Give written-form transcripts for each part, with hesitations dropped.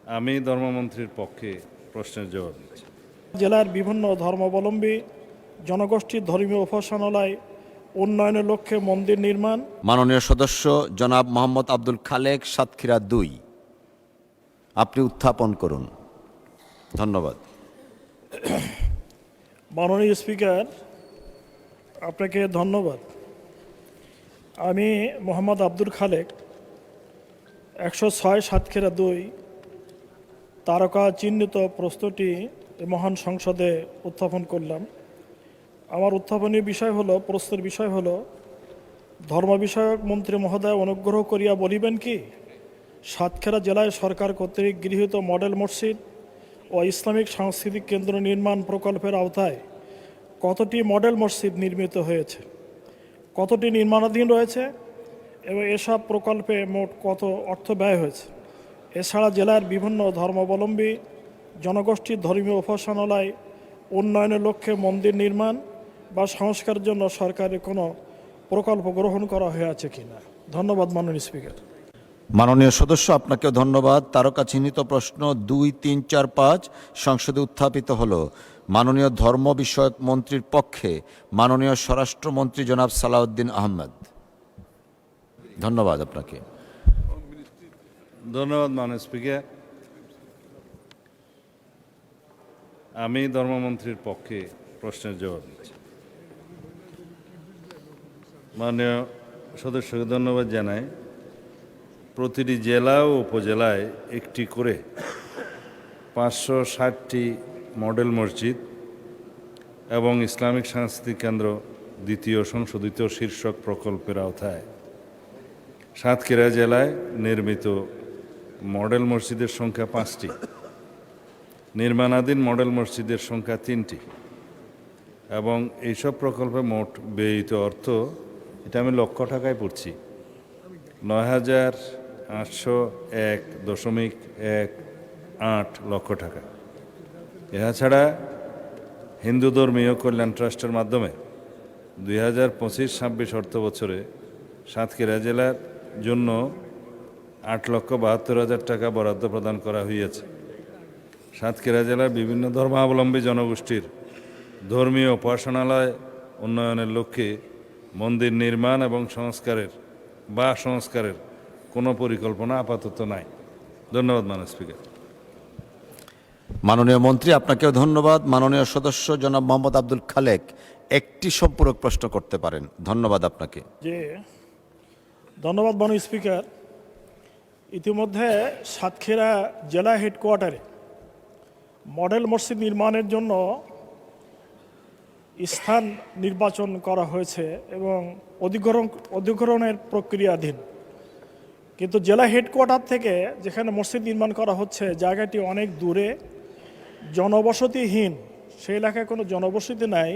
আমি ধর্মমন্ত্রীর পক্ষে প্রশ্নের জবাব দিচ্ছি। জেলার বিভিন্ন ধর্মাবলম্বী জনগোষ্ঠীর ধর্মীয় উপাসনালয় উন্নয়নের লক্ষ্যে মন্দির নির্মাণ। মাননীয় সদস্য জনাব মোহাম্মদ আব্দুল খালেক, সাতক্ষীরা ২, আপনি উত্থাপন করুন। ধন্যবাদ। মাননীয় স্পিকার, আপনাকে ধন্যবাদ। আমি মোহাম্মদ আব্দুল খালেক, ১০৬ সাতক্ষীরা ২ তারকা চিহ্নিত প্রশ্নটি মহান সংসদে উত্থাপন করলাম। আমার উত্থাপনীয় বিষয় হলো, প্রশ্নের বিষয় হলো, ধর্ম বিষয়ক মন্ত্রী মহোদয় অনুগ্রহ করিয়া বলিবেন কি, সাতক্ষীরা জেলায় সরকার কর্তৃক গৃহীত মডেল মসজিদ ও ইসলামিক সাংস্কৃতিক কেন্দ্র নির্মাণ প্রকল্পের আওতায় কতটি মডেল মসজিদ নির্মিত হয়েছে, কতটি নির্মাণাধীন রয়েছে এবং এসব প্রকল্পে মোট কত অর্থ ব্যয় হয়েছে। এছাড়া জেলার বিভিন্ন ধর্মাবলম্বী জনগোষ্ঠীর ধর্মীয় উপাসনালয় উন্নয়নের লক্ষ্যে মন্দির নির্মাণ বা সংস্কারের জন্য সরকারের কোনো প্রকল্প গ্রহণ করা হয়েছে কিনা। ধন্যবাদ মাননীয় স্পিকার। মাননীয় সদস্য, আপনাকেও ধন্যবাদ। তারকা চিহ্নিত প্রশ্ন ২, ৩, ৪, ৫ সংসদে উত্থাপিত হল। মাননীয় ধর্ম বিষয়ক মন্ত্রীর পক্ষে মাননীয় স্বরাষ্ট্রমন্ত্রী জনাব সালাউদ্দিন আহমেদ। ধন্যবাদ আপনাকে। ধন্যবাদ মাননীয় স্পিকার। আমি ধর্মমন্ত্রীর পক্ষে প্রশ্নের জবাব দিচ্ছি। মাননীয় সদস্যকে ধন্যবাদ জানাই। প্রতিটি জেলা ও উপজেলায় একটি করে ৫৬০টি মডেল মসজিদ এবং ইসলামিক সাংস্কৃতিক কেন্দ্র দ্বিতীয় সংশোধিত শীর্ষক প্রকল্পের আওতায় সাতক্ষীরা জেলায় নির্মিত মডেল মসজিদের সংখ্যা ৫টি, নির্মাণাধীন মডেল মসজিদের সংখ্যা ৩টি এবং এইসব প্রকল্পে মোট ব্যয়িত অর্থ, এটা আমি লক্ষ টাকায় পড়ছি, ৯,৮০১.18 লক্ষ টাকা। এছাড়া হিন্দু ধর্মীয় কল্যাণ ট্রাস্টের মাধ্যমে ২০২৫-২৬ অর্থ বছরে সাতক্ষীরা জেলার জন্য ৮,৭২,০০০ টাকা বরাদ্দ প্রদান করা হয়েছে। সাতক্ষীরা জেলার বিভিন্ন ধর্মাবলম্বী জনগোষ্ঠীর ধর্মীয় উপাসনালয় উন্নয়নের লক্ষ্যে মন্দির নির্মাণ এবং সংস্কারের কোনো পরিকল্পনা আপাতত নাই। ধন্যবাদ মাননীয় স্পিকার। মাননীয় মন্ত্রী, আপনাকেও ধন্যবাদ। মাননীয় সদস্য জনাব মোহাম্মদ আব্দুল খালেক একটি সম্পূরক প্রশ্ন করতে পারেন। ধন্যবাদ আপনাকে। ধন্যবাদ মাননীয় স্পিকার। ইতিমধ্যে সাতক্ষীরা জেলা হেডকোয়ার্টারে মডেল মসজিদ নির্মাণের জন্য স্থান নির্বাচন করা হয়েছে এবং অধিগ্রহণের প্রক্রিয়াধীন। কিন্তু জেলা হেডকোয়ার্টার থেকে যেখানে মসজিদ নির্মাণ করা হচ্ছে, জায়গাটি অনেক দূরে, জনবসতিহীন, সেই এলাকায় কোনো জনবসতি নাই।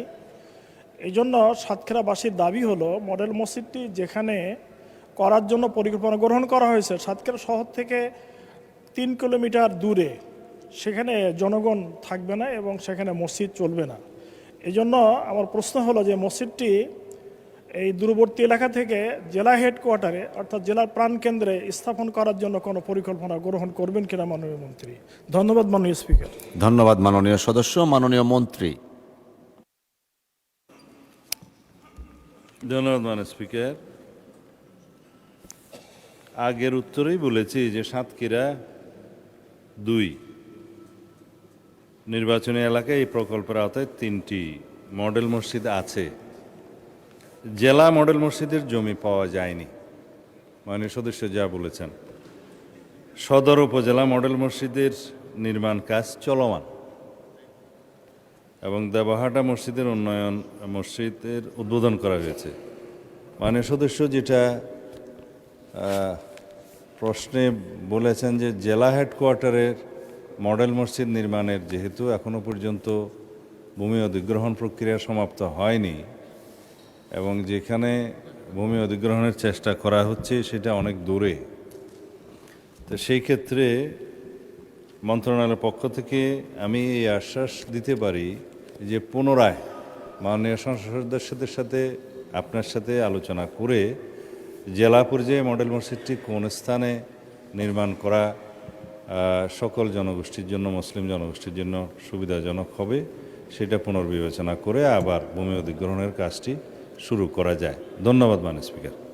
এই জন্য সাতক্ষীরাবাসীর দাবি হলো, মডেল মসজিদটি যেখানে করার জন্য পরিকল্পনা গ্রহণ করা হয়েছে সাতক্ষীরা শহর থেকে ৩ কিলোমিটার দূরে, সেখানে জনগণ থাকবে না এবং সেখানে মসজিদ চলবে না। এই জন্য আমার প্রশ্ন হলো যে মসজিদটি এই দূরবর্তী এলাকা থেকে জেলা হেডকোয়ার্টারে অর্থাৎ জেলার প্রাণকেন্দ্রে স্থাপন করার জন্য কোনো পরিকল্পনা গ্রহণ করবেন কিনা মাননীয় মন্ত্রী। ধন্যবাদ মাননীয় স্পিকার। ধন্যবাদ মাননীয় সদস্য। মাননীয় মন্ত্রী। ধন্যবাদ মাননীয় স্পিকার। আগের উত্তরেই বলেছি যে সাতক্ষীরা ২ নির্বাচনী এলাকায় এই প্রকল্পের আওতায় ৩টি মডেল মসজিদ আছে। জেলা মডেল মসজিদের জমি পাওয়া যায়নি, মাননীয় সদস্য যা বলেছেন। সদর উপজেলা মডেল মসজিদের নির্মাণ কাজ চলমান এবং দেবহাটা মসজিদের উদ্বোধন করা হয়েছে। মাননীয় সদস্য যেটা প্রশ্নে বলেছেন যে জেলা হেডকোয়ার্টারের মডেল মসজিদ নির্মাণের যেহেতু এখনও পর্যন্ত ভূমি অধিগ্রহণ প্রক্রিয়া সমাপ্ত হয়নি এবং যেখানে ভূমি অধিগ্রহণের চেষ্টা করা হচ্ছে সেটা অনেক দূরে, তো সেই ক্ষেত্রে মন্ত্রণালয়ের পক্ষ থেকে আমি এই আশ্বাস দিতে পারি যে পুনরায় মাননীয় সংসদ সদস্যদের সাথে আপনার সাথে আলোচনা করে জেলা পর্যায়ে মডেল মসজিদটি কোন স্থানে নির্মাণ করা সকল জনগোষ্ঠীর জন্য, মুসলিম জনগোষ্ঠীর জন্য সুবিধাজনক হবে, সেটা পুনর্বিবেচনা করে আবার ভূমি অধিগ্রহণের কাজটি শুরু করা যায়। ধন্যবাদ মাননীয় স্পিকার।